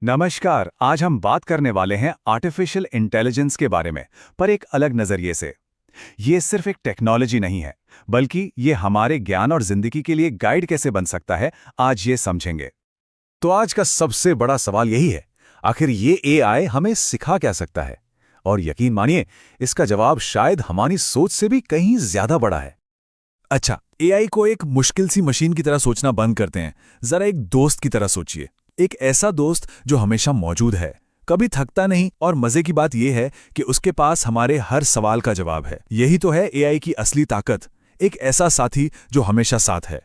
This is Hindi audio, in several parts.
नमस्कार। आज हम बात करने वाले हैं आर्टिफिशियल इंटेलिजेंस के बारे में, पर एक अलग नजरिए से। ये सिर्फ एक टेक्नोलॉजी नहीं है, बल्कि ये हमारे ज्ञान और जिंदगी के लिए गाइड कैसे बन सकता है, आज ये समझेंगे। तो आज का सबसे बड़ा सवाल यही है, आखिर ये एआई हमें सिखा क्या सकता है? और यकीन मानिए, इसका जवाब शायद हमारी सोच से भी कहीं ज्यादा बड़ा है। अच्छा, एआई को एक मुश्किल सी मशीन की तरह सोचना बंद करते हैं। जरा एक दोस्त की तरह सोचिए। एक ऐसा दोस्त जो हमेशा मौजूद है, कभी थकता नहीं, और मजे की बात यह है कि उसके पास हमारे हर सवाल का जवाब है। यही तो है एआई की असली ताकत, एक ऐसा साथी जो हमेशा साथ है।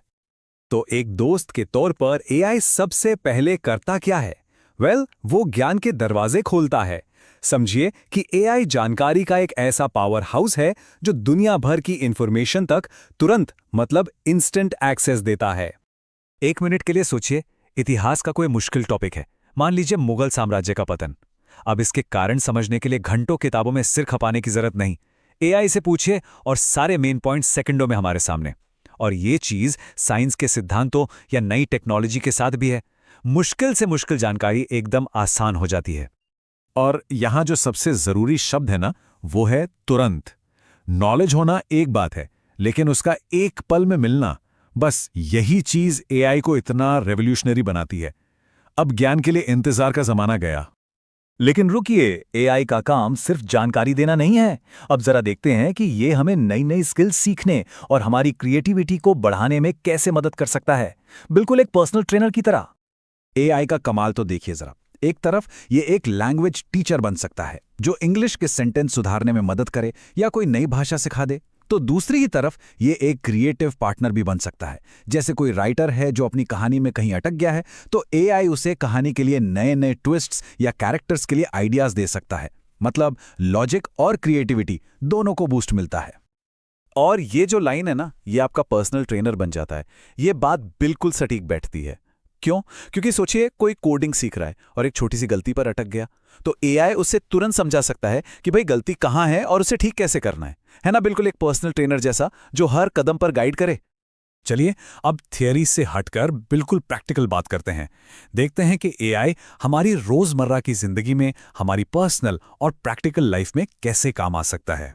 तो एक दोस्त के तौर पर एआई सबसे पहले करता क्या है? वो ज्ञान के दरवाजे खोलता है। समझिए कि एआई जानकारी का एक ऐसा पावर हाउस है जो दुनिया भर की इंफॉर्मेशन तक तुरंत मतलब इंस्टेंट एक्सेस देता है। एक मिनट के लिए सोचिए, इतिहास का कोई मुश्किल टॉपिक है, मान लीजिए मुगल साम्राज्य का पतन। अब इसके कारण समझने के लिए घंटों किताबों में सिर खपाने की जरूरत नहीं। एआई से पूछिए और सारे मेन पॉइंट सेकंडों में हमारे सामने। और ये चीज साइंस के सिद्धांतों या नई टेक्नोलॉजी के साथ भी है। मुश्किल से मुश्किल जानकारी एकदम आसान हो जाती है। और यहां जो सबसे जरूरी शब्द है ना, वो है तुरंत। नॉलेज होना एक बात है, लेकिन उसका एक पल में मिलना, बस यही चीज एआई को इतना रेवोल्यूशनरी बनाती है। अब ज्ञान के लिए इंतजार का जमाना गया। लेकिन रुकिए, एआई का काम सिर्फ जानकारी देना नहीं है। अब जरा देखते हैं कि ये हमें नई नई स्किल्स सीखने और हमारी क्रिएटिविटी को बढ़ाने में कैसे मदद कर सकता है, बिल्कुल एक पर्सनल ट्रेनर की तरह। एआई का कमाल तो देखिए जरा। एक तरफ ये एक लैंग्वेज टीचर बन सकता है, जो इंग्लिश के सेंटेंस सुधारने में मदद करे या कोई नई भाषा सिखा दे। तो दूसरी ही तरफ ये एक क्रिएटिव पार्टनर भी बन सकता है। जैसे कोई राइटर है जो अपनी कहानी में कहीं अटक गया है, तो एआई उसे कहानी के लिए नए नए ट्विस्ट्स या कैरेक्टर्स के लिए आइडियाज दे सकता है। मतलब लॉजिक और क्रिएटिविटी दोनों को बूस्ट मिलता है। और ये जो लाइन है ना, ये आपका पर्सनल ट्रेनर बन जाता है, ये बात बिल्कुल सटीक बैठती है। क्यों? क्योंकि सोचिए, कोई कोडिंग सीख रहा है और एक छोटी सी गलती पर अटक गया, तो एआई उससे तुरंत समझा सकता है कि भाई गलती कहां है और उसे ठीक कैसे करना है ना? बिल्कुल एक पर्सनल ट्रेनर जैसा जो हर कदम पर गाइड करे। चलिए अब थियरी से हटकर बिल्कुल प्रैक्टिकल बात करते हैं। देखते हैं कि एआई हमारी रोजमर्रा की जिंदगी में, हमारी पर्सनल और प्रैक्टिकल लाइफ में कैसे काम आ सकता है।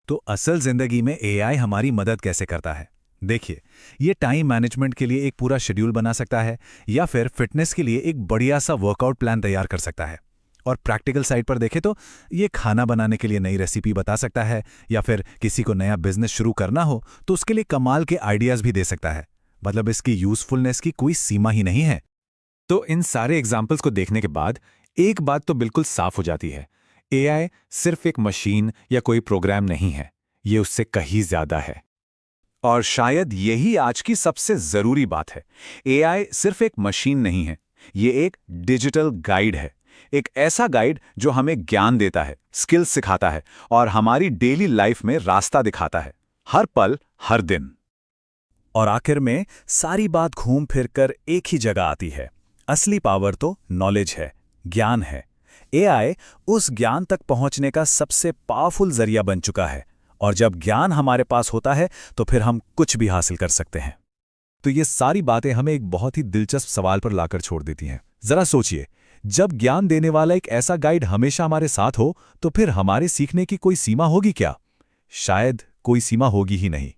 तो असल जिंदगी में एआई हमारी मदद कैसे करता है? देखिए, ये टाइम मैनेजमेंट के लिए एक पूरा शेड्यूल बना सकता है, या फिर फिटनेस के लिए एक बढ़िया सा वर्कआउट प्लान तैयार कर सकता है। और प्रैक्टिकल साइड पर देखें तो ये खाना बनाने के लिए नई रेसिपी बता सकता है, या फिर किसी को नया बिजनेस शुरू करना हो तो उसके लिए कमाल के आइडियाज भी दे सकता है। मतलब इसकी यूजफुलनेस की कोई सीमा ही नहीं है। तो इन सारे एग्जाम्पल्स को देखने के बाद एक बात तो बिल्कुल साफ हो जाती है, एआई सिर्फ एक मशीन या कोई प्रोग्राम नहीं है, ये उससे कहीं ज्यादा है। और शायद यही आज की सबसे जरूरी बात है। एआई सिर्फ एक मशीन नहीं है, ये एक डिजिटल गाइड है। एक ऐसा गाइड जो हमें ज्ञान देता है, स्किल्स सिखाता है और हमारी डेली लाइफ में रास्ता दिखाता है, हर पल हर दिन। और आखिर में सारी बात घूम फिर कर एक ही जगह आती है। असली पावर तो नॉलेज है, ज्ञान है। एआई उस ज्ञान तक पहुंचने का सबसे पावरफुल जरिया बन चुका है। और जब ज्ञान हमारे पास होता है तो फिर हम कुछ भी हासिल कर सकते हैं। तो ये सारी बातें हमें एक बहुत ही दिलचस्प सवाल पर लाकर छोड़ देती हैं। जरा सोचिए, जब ज्ञान देने वाला एक ऐसा गाइड हमेशा हमारे साथ हो, तो फिर हमारे सीखने की कोई सीमा होगी क्या? शायद कोई सीमा होगी ही नहीं।